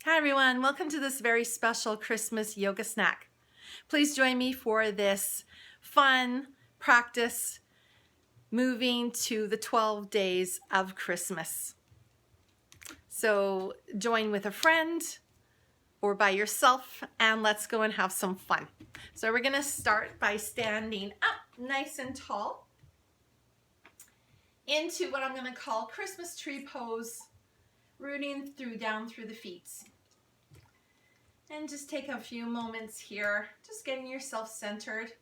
Hi everyone, welcome to this very special Christmas yoga snack. Please join me for this fun practice moving to the 12 days of Christmas. So join with a friend or by yourself and let's go and have some fun. So we're going to start by standing up nice and tall into what I'm going to call Christmas tree pose, rooting down through the feet. And just take a few moments here, just getting yourself centered.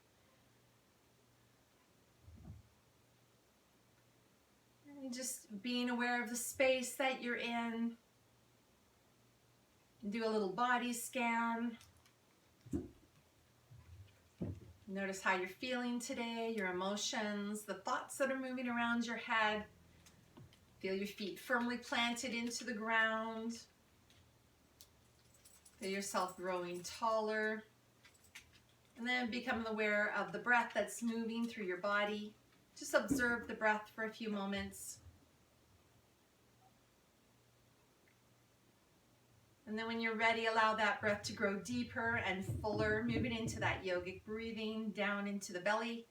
And just being aware of the space that you're in. Do a little body scan. Notice how you're feeling today, your emotions, the thoughts that are moving around your head. Feel your feet firmly planted into the ground. Feel yourself growing taller. And then become aware of the breath that's moving through your body. Just observe the breath for a few moments. And then when you're ready, allow that breath to grow deeper and fuller, moving into that yogic breathing down into the belly,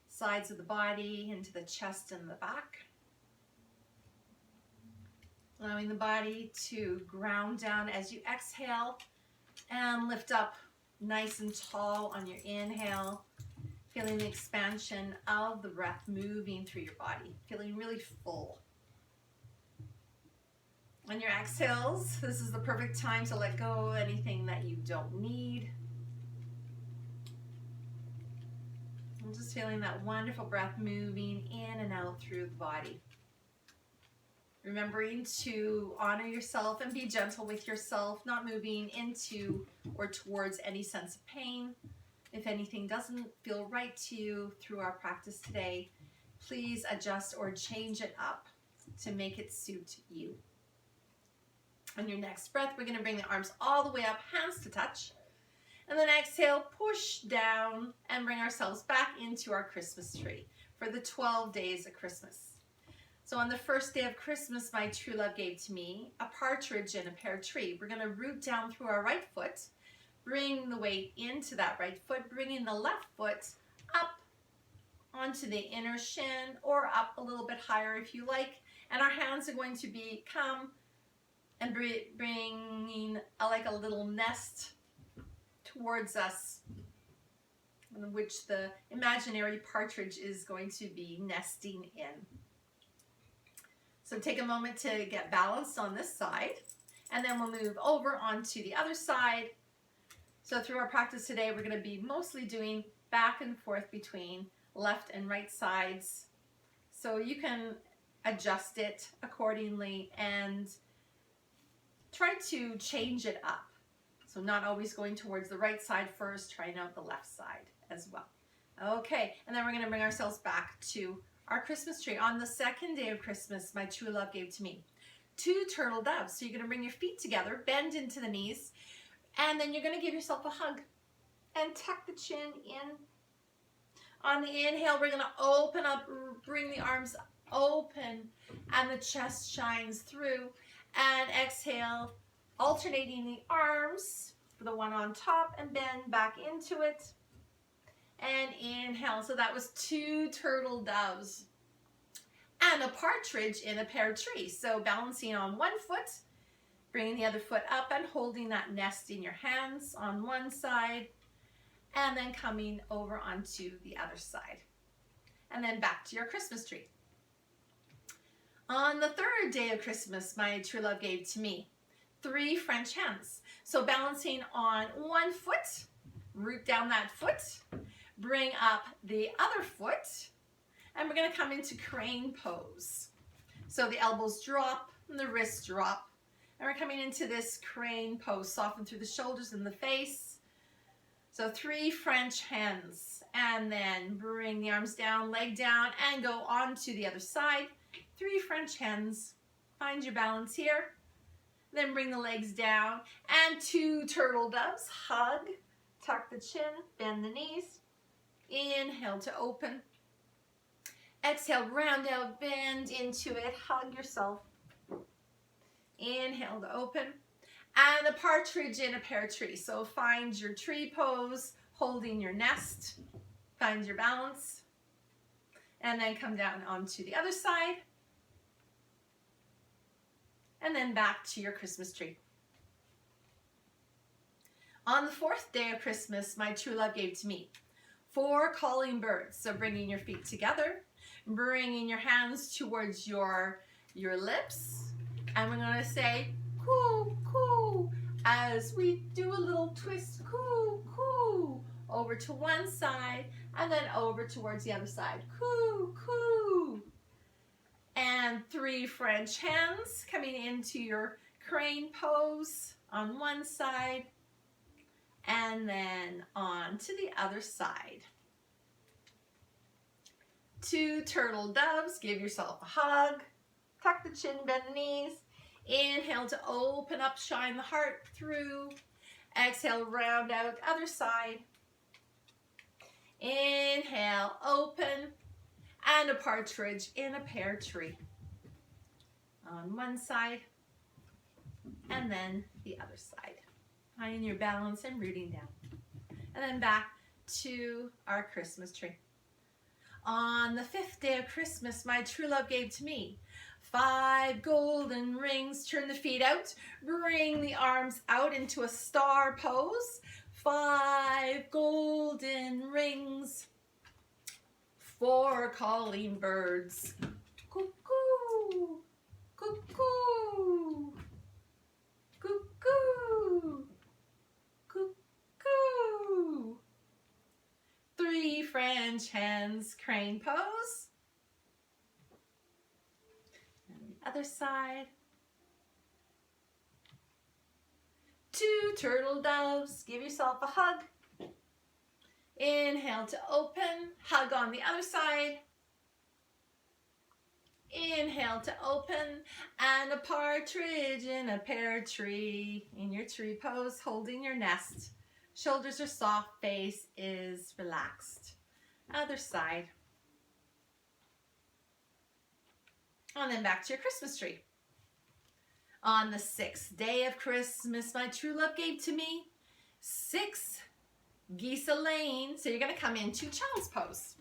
sides of the body, into the chest and the back. Allowing the body to ground down as you exhale and lift up nice and tall on your inhale, feeling the expansion of the breath moving through your body, feeling really full. On your exhales, this is the perfect time to let go of anything that you don't need. I'm just feeling that wonderful breath moving in and out through the body. Remembering to honor yourself and be gentle with yourself, not moving into or towards any sense of pain. If anything doesn't feel right to you through our practice today, please adjust or change it up to make it suit you. On your next breath, we're going to bring the arms all the way up, hands to touch. And then exhale, push down and bring ourselves back into our Christmas tree for the 12 days of Christmas. So on the first day of Christmas, my true love gave to me a partridge in a pear tree. We're going to root down through our right foot, bring the weight into that right foot, bringing the left foot up onto the inner shin or up a little bit higher if you like. And our hands are going to come and bringing like a little nest towards us, in which the imaginary partridge is going to be nesting in. So take a moment to get balanced on this side, and then we'll move over onto the other side. So through our practice today, we're going to be mostly doing back and forth between left and right sides. So you can adjust it accordingly and try to change it up. So not always going towards the right side first, trying out the left side as well. Okay, and then we're going to bring ourselves back to our Christmas tree. On the second day of Christmas, my true love gave to me 2 turtle doves. So you're going to bring your feet together, bend into the knees, and then you're going to give yourself a hug and tuck the chin in. On the inhale, we're going to open up, bring the arms open, and the chest shines through. And exhale, alternating the arms for the one on top and bend back into it. And inhale. So that was 2 turtle doves and a partridge in a pear tree. So balancing on one foot, bringing the other foot up and holding that nest in your hands on one side, and then coming over onto the other side. And then back to your Christmas tree. On the third day of Christmas, my true love gave to me 3 French hens. So balancing on one foot, root down that foot, bring up the other foot, and we're going to come into crane pose. So the elbows drop and the wrists drop. And we're coming into this crane pose, soften through the shoulders and the face. So 3 French hens, and then bring the arms down, leg down, and go on to the other side. 3 French hens. Find your balance here. Then bring the legs down, and 2 turtle doves. Hug, tuck the chin, bend the knees. Inhale to open. Exhale, round out, bend into it, hug yourself. Inhale to open. and a partridge in a pear tree. So find your tree pose, holding your nest, find your balance, and then come down onto the other side, and then back to your Christmas tree. On the 4th day of Christmas, my true love gave to me 4 calling birds. So bringing your feet together, bringing your hands towards your lips, and we're going to say, coo, coo, as we do a little twist, coo, coo, over to one side, and then over towards the other side, coo, coo. And 3 French hens coming into your crane pose on one side, and then on to the other side. 2 turtle doves, give yourself a hug, tuck the chin, bend the knees. Inhale to open up, shine the heart through. Exhale, round out, other side. Inhale, open, and a partridge in a pear tree. On one side, and then the other side. Finding your balance and rooting down. And then back to our Christmas tree. On the 5th day of Christmas, my true love gave to me 5 golden rings. Turn the feet out, bring the arms out into a star pose. 5 golden rings. 4 calling birds. Cuckoo, cuckoo, cuckoo, cuckoo. 3 French hens, crane pose. And the other side. 2 turtle doves, give yourself a hug. Inhale to open, hug on the other side. Inhale to open, and a partridge in a pear tree. In your tree pose, holding your nest. Shoulders are soft, face is relaxed. Other side. And then back to your Christmas tree. On the 6th day of Christmas, my true love gave to me 6 geese a laying. So you're going to come into child's pose.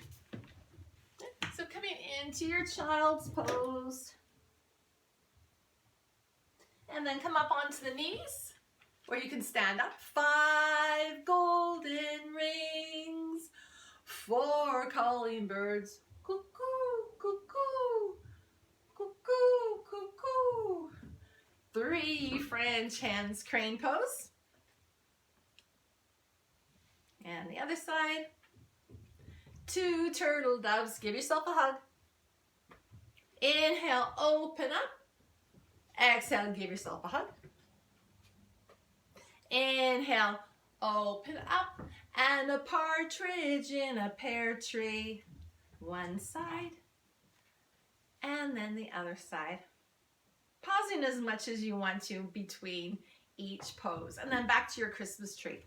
So coming into your child's pose. And then come up onto the knees, or you can stand up. 5 golden rings, 4 calling birds. Cuckoo, cuckoo, cuckoo, cuckoo. 3 French hens, crane pose. And the other side. 2 turtle doves, give yourself a hug. Inhale, open up. Exhale, give yourself a hug. Inhale, open up, and a partridge in a pear tree. One side, and then the other side. Pausing as much as you want to between each pose, and then back to your Christmas tree.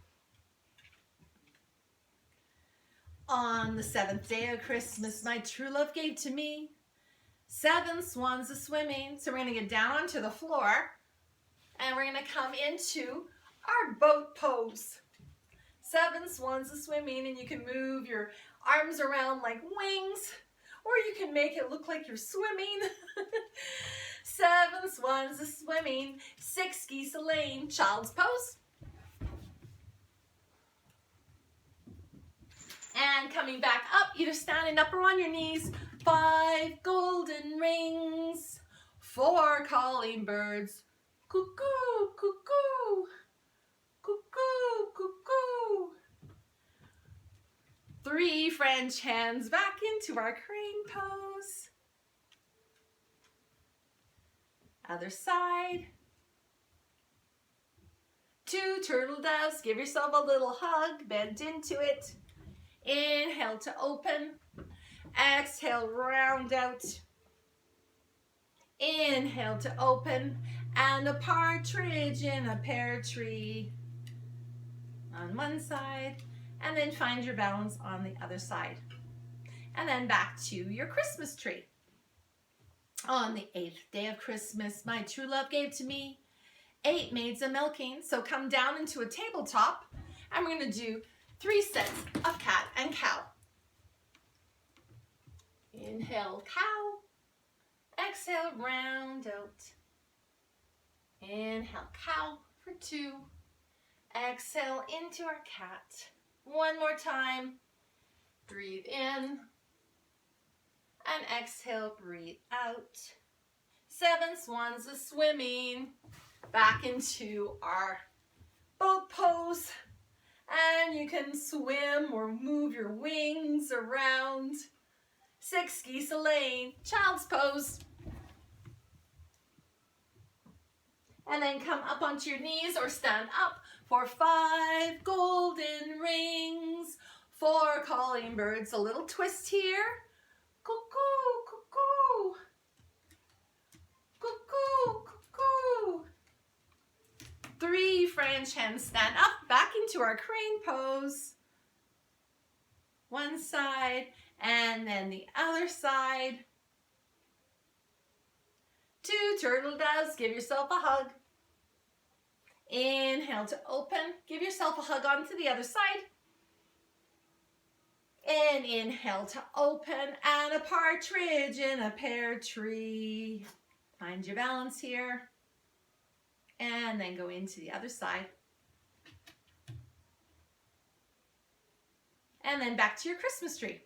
On the 7th day of Christmas, my true love gave to me 7 swans a swimming. So we're going to get down onto the floor, and we're going to come into our boat pose. 7 swans a swimming, and you can move your arms around like wings, or you can make it look like you're swimming. 7 swans a swimming, 6 geese a laying. Child's pose. And coming back up, either standing up or on your knees. 5 golden rings, 4 calling birds. Cuckoo, cuckoo, cuckoo, cuckoo. 3 French hens, back into our crane pose. Other side. 2 turtle doves, give yourself a little hug, bend into it. Inhale to open. Exhale, round out. Inhale to open. And a partridge in a pear tree on one side. And then find your balance on the other side. And then back to your Christmas tree. On the 8th day of Christmas, my true love gave to me 8 maids a milking. So come down into a tabletop, and we're going to do 3 sets of cat and cow. Inhale, cow. Exhale, round out. Inhale, cow for 2. Exhale into our cat. One more time. Breathe in. And exhale, breathe out. 7 swans a swimming. Back into our boat pose. And you can swim or move your wings around. 6 geese a laying, child's pose. And then come up onto your knees or stand up for 5 golden rings. 4 calling birds, a little twist here. Cuckoo, cuckoo. Cuckoo, cuckoo. 3 French hens, stand up, back into our crane pose. One side, and then the other side. 2 turtle doves, give yourself a hug. Inhale to open, give yourself a hug onto the other side. And inhale to open, and a partridge in a pear tree. Find your balance here. And then go into the other side. And then back to your Christmas tree.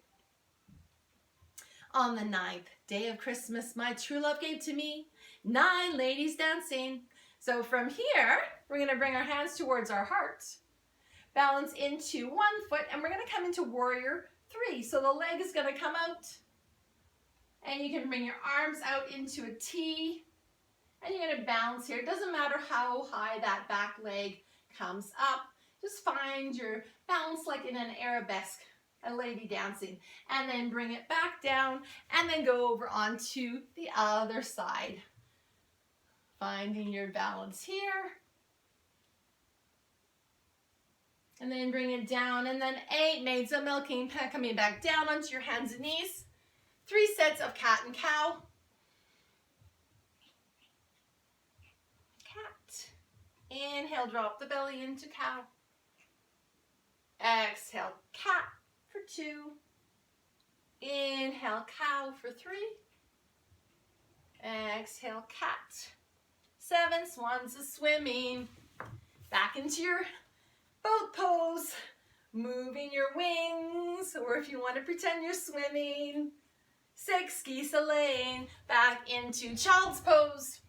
On the 9th day of Christmas, my true love gave to me 9 ladies dancing. So from here, we're going to bring our hands towards our heart. Balance into 1 foot, and we're going to come into warrior 3. So the leg is going to come out, and you can bring your arms out into a T, and you're going to bounce here. It doesn't matter how high that back leg comes up. Just find your balance like in an arabesque, a lady dancing, and then bring it back down, and then go over onto the other side. Finding your balance here. And then bring it down, and then 8 maids a milking, coming back down onto your hands and knees. 3 sets of cat and cow. Cat. Inhale, drop the belly into cow. Exhale, cat for 2. Inhale, cow for 3. Exhale, cat. 7 swans a swimming. Back into your boat pose. Moving your wings, or if you want to pretend you're swimming. 6 geese a laying. Back into child's pose.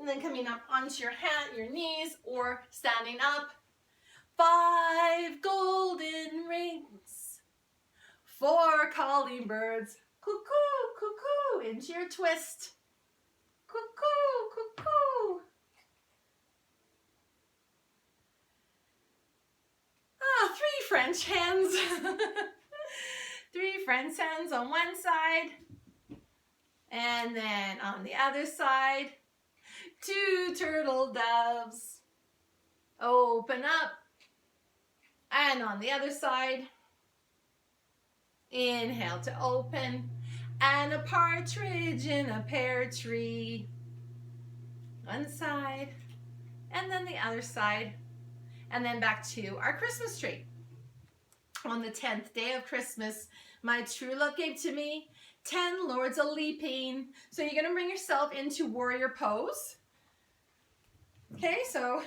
And then coming up onto your your knees, or standing up. 5 golden rings. 4 calling birds. Cuckoo, cuckoo, into your twist. Cuckoo, cuckoo. 3 French hens. 3 French hens on one side. And then on the other side, 2 turtle doves. Open up. And on the other side, inhale to open. And a partridge in a pear tree. One side, and then the other side, and then back to our Christmas tree. On the 10th day of Christmas, my true love gave to me 10 lords a leaping. So you're going to bring yourself into warrior pose. Okay, so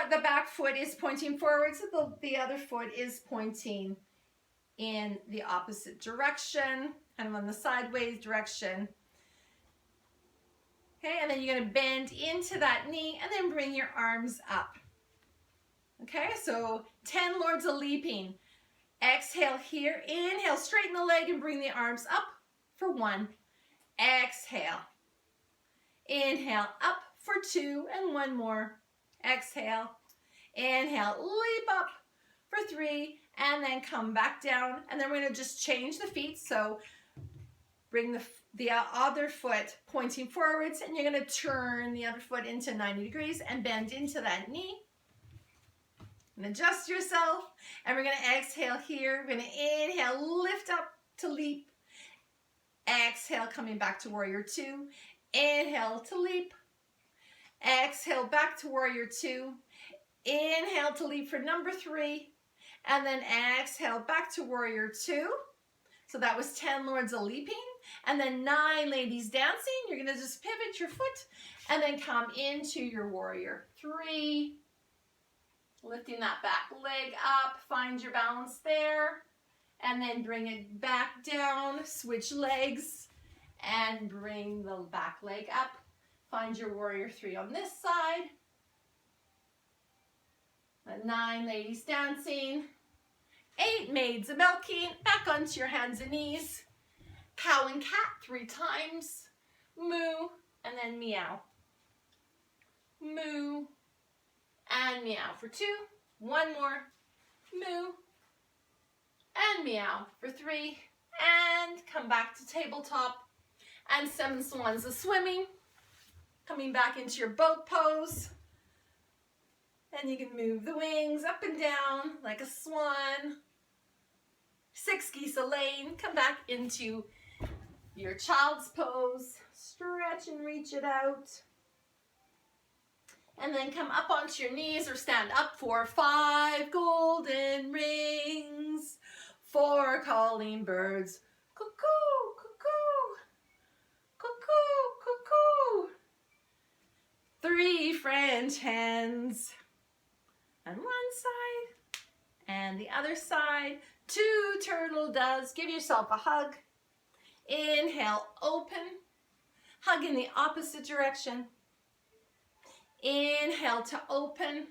the back foot is pointing forward, so the other foot is pointing in the opposite direction, kind of on the sideways direction. Okay, and then you're going to bend into that knee and then bring your arms up. Okay, so 10 lords a leaping. Exhale here, inhale, straighten the leg and bring the arms up for 1. Exhale. Inhale, up for 2, and 1 more. Exhale. Inhale, leap up for 3, and then come back down. And then we're going to just change the feet. So bring the other foot pointing forwards, and you're going to turn the other foot into 90 degrees and bend into that knee. And adjust yourself. And we're going to exhale here. We're going to inhale, lift up to leap. Exhale, coming back to warrior 2. Inhale to leap. exhale back to warrior two. Inhale to leap for number three. And then exhale back to warrior two. So that was 10 lords of leaping. And then 9 ladies dancing. You're going to just pivot your foot and then come into your warrior three. Lifting that back leg up. Find your balance there. And then bring it back down. Switch legs and bring the back leg up. Find your warrior three on this side. 9 ladies dancing. 8 maids a milking. Back onto your hands and knees. Cow and cat 3 times. Moo and then meow. Moo and meow for 2. 1 more. Moo and meow for 3. And come back to tabletop. And 7 swans of swimming. Coming back into your boat pose. And you can move the wings up and down like a swan. 6 geese a lane. Come back into your child's pose. Stretch and reach it out. And then come up onto your knees or stand up for 5 golden rings. 4 calling birds. Cuckoo, cuckoo. Cuckoo, cuckoo. 3 French hens. On one side and the other side. 2 turtle doves. Give yourself a hug. Inhale, open. Hug in the opposite direction. Inhale to open.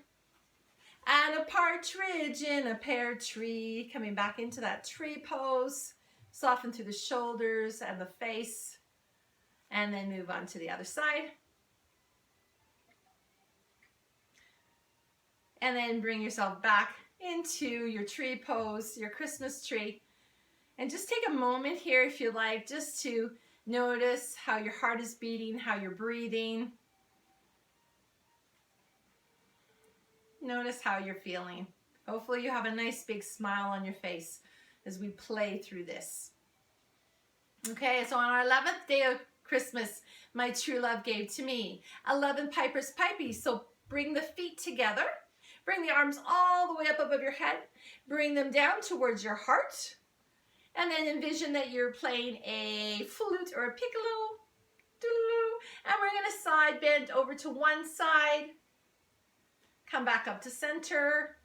And a partridge in a pear tree. Coming back into that tree pose. Soften through the shoulders and the face. And then move on to the other side. And then bring yourself back into your tree pose, your Christmas tree. And just take a moment here, if you like, just to notice how your heart is beating, how you're breathing. Notice how you're feeling. Hopefully you have a nice big smile on your face as we play through this. Okay, so on our 11th day of Christmas, my true love gave to me 11 pipers pipey. So bring the feet together. Bring the arms all the way up above your head. Bring them down towards your heart. And then envision that you're playing a flute or a piccolo. And we're going to side bend over to one side. Come back up to center.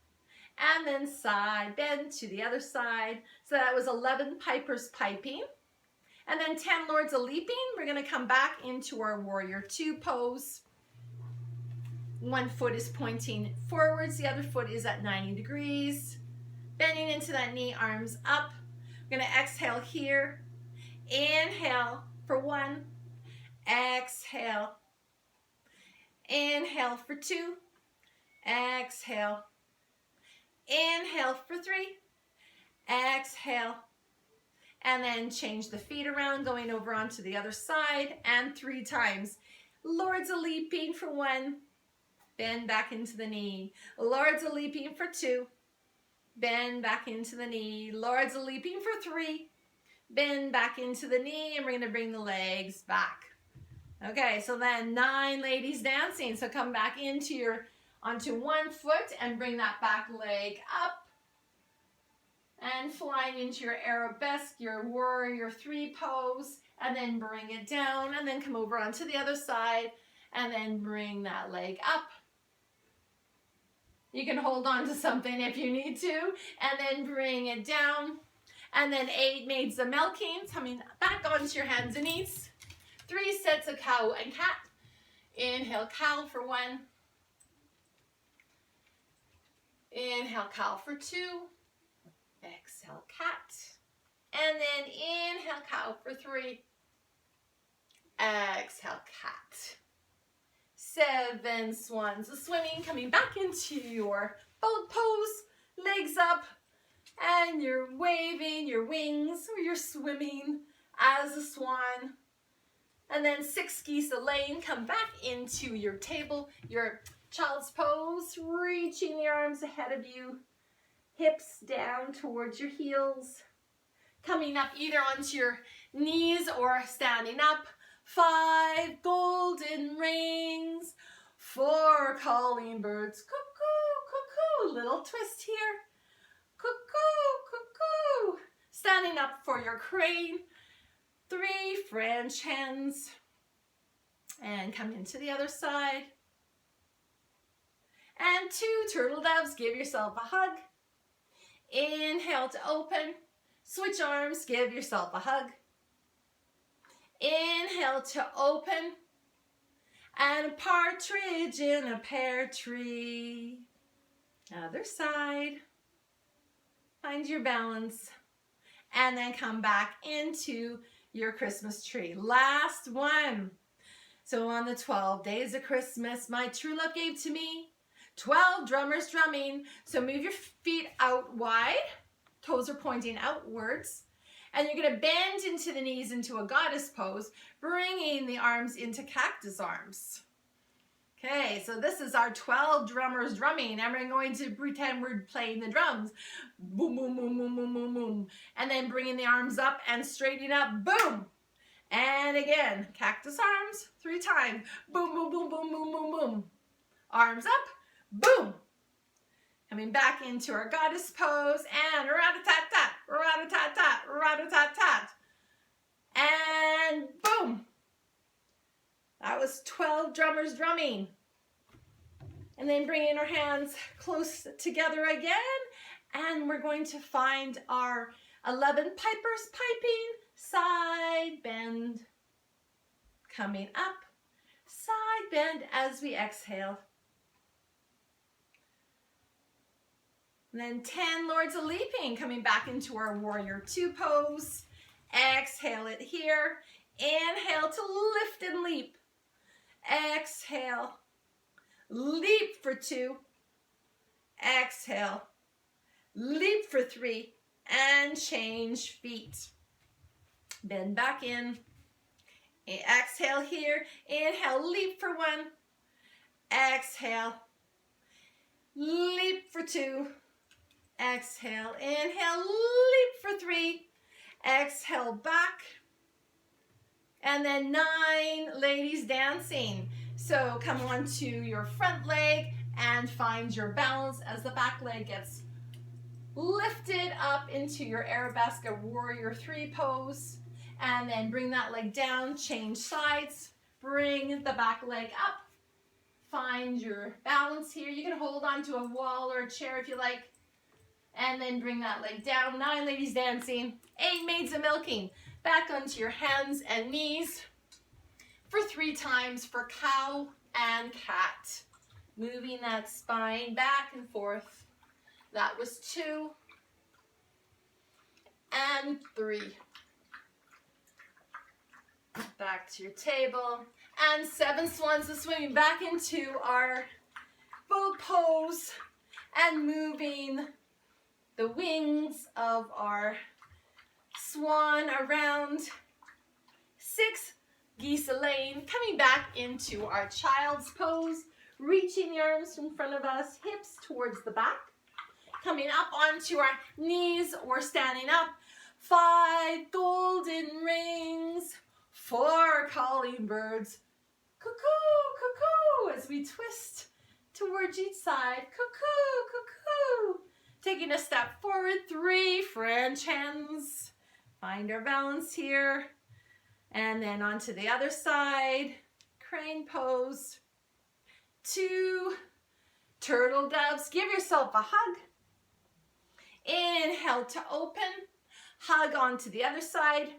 And then side bend to the other side. So that was 11 pipers piping. And then 10 lords a leaping. We're going to come back into our warrior two pose. One foot is pointing forwards, the other foot is at 90 degrees. Bending into that knee, arms up. We're going to exhale here. Inhale for 1. Exhale. Inhale for 2. Exhale. Inhale for 3. Exhale. And then change the feet around, going over onto the other side. And 3 times. Lords a leaping for 1. Bend back into the knee. Lords a leaping for 2. Bend back into the knee. Lords a leaping for 3. Bend back into the knee. And we're going to bring the legs back. Okay, so then 9 ladies dancing. So come back into onto one foot and bring that back leg up. And flying into your arabesque, your warrior 3 pose. And then bring it down. And then come over onto the other side. And then bring that leg up. You can hold on to something if you need to. And then bring it down. And then 8 maids of milking. Coming back onto your hands and knees. 3 sets of cow and cat. Inhale, cow for 1. Inhale, cow for 2. Exhale, cat. And then inhale, cow for 3. Exhale, cat. 7 swans of swimming, coming back into your boat pose, legs up, and you're waving your wings, or you're swimming as a swan. And then 6 geese a laying, come back into your table, your child's pose, reaching the arms ahead of you, hips down towards your heels, coming up either onto your knees or standing up. 5 golden rings, 4 calling birds. Cuckoo, cuckoo. Little twist here. Cuckoo, cuckoo. Standing up for your crane. 3 French hens. And come into the other side. And 2 turtle doves. Give yourself a hug. Inhale to open. Switch arms. Give yourself a hug. Inhale to open. And a partridge in a pear tree. Other side. Find your balance. And then come back into your Christmas tree. Last one. So on the 12 days of Christmas, my true love gave to me 12 drummers drumming. So move your feet out wide. Toes are pointing outwards. And you're going to bend into the knees into a goddess pose, bringing the arms into cactus arms. Okay, so this is our 12 drummers drumming, and we're going to pretend we're playing the drums. Boom, boom, boom, boom, boom, boom, boom. And then bringing the arms up and straightening up. Boom. And again, cactus arms 3 times. Boom, boom, boom, boom, boom, boom, boom. Arms up. Boom. Coming back into our goddess pose and rat-a-tat-tat, rat-a-tat-tat, rat-a-tat-tat. And boom. That was 12 drummers drumming. And then bringing our hands close together again. And we're going to find our 11 pipers piping. Side bend. Coming up. Side bend as we exhale. And then 10 lords of leaping, coming back into our warrior 2 pose. Exhale it here. Inhale to lift and leap. Exhale. Leap for 2. Exhale. Leap for 3. And change feet. Bend back in. Exhale here. Inhale, leap for 1. Exhale. Leap for 2. Exhale, inhale, leap for 3. Exhale, back. And then 9 ladies dancing. So come on to your front leg and find your balance as the back leg gets lifted up into your Arabesque warrior 3 pose. And then bring that leg down, change sides. Bring the back leg up. Find your balance here. You can hold on to a wall or a chair if you like. And then bring that leg down. 9 ladies dancing. 8 maids a milking. Back onto your hands and knees for 3 times for cow and cat. Moving that spine back and forth. That was 2 and 3. Back to your table. And 7 swans are swimming back into our boat pose and moving the wings of our swan around. 6 geese a lane, coming back into our child's pose, reaching the arms in front of us, hips towards the back, coming up onto our knees or standing up. 5 golden rings, 4 calling birds, cuckoo, cuckoo, as we twist towards each side, cuckoo, cuckoo. Taking a step forward, 3 French hens. Find our balance here. And then onto the other side, crane pose. 2 turtle doves. Give yourself a hug. Inhale to open. Hug onto the other side.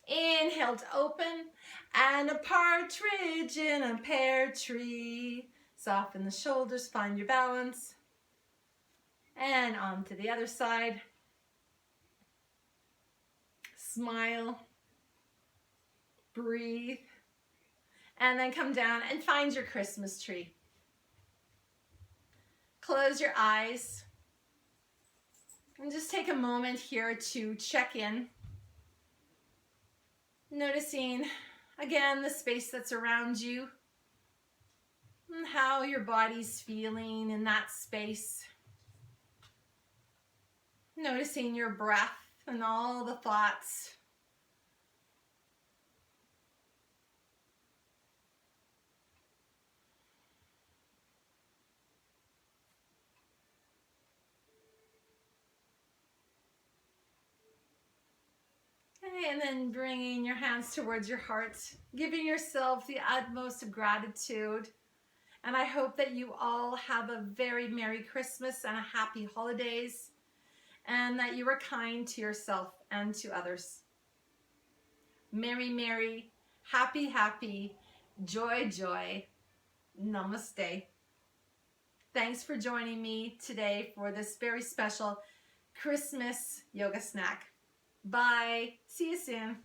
Inhale to open. And a partridge in a pear tree. Soften the shoulders, find your balance. And on to the other side. Smile. Breathe. And then come down and find your Christmas tree. Close your eyes. And just take a moment here to check in. Noticing, again, the space that's around you. And how your body's feeling in that space. Noticing your breath and all the thoughts. Okay, and then bringing your hands towards your heart, giving yourself the utmost of gratitude. And I hope that you all have a very Merry Christmas and a happy holidays, and that you are kind to yourself and to others. Merry, merry, happy, happy, joy, joy. Namaste. Thanks for joining me today for this very special Christmas yoga snack. Bye. See you soon.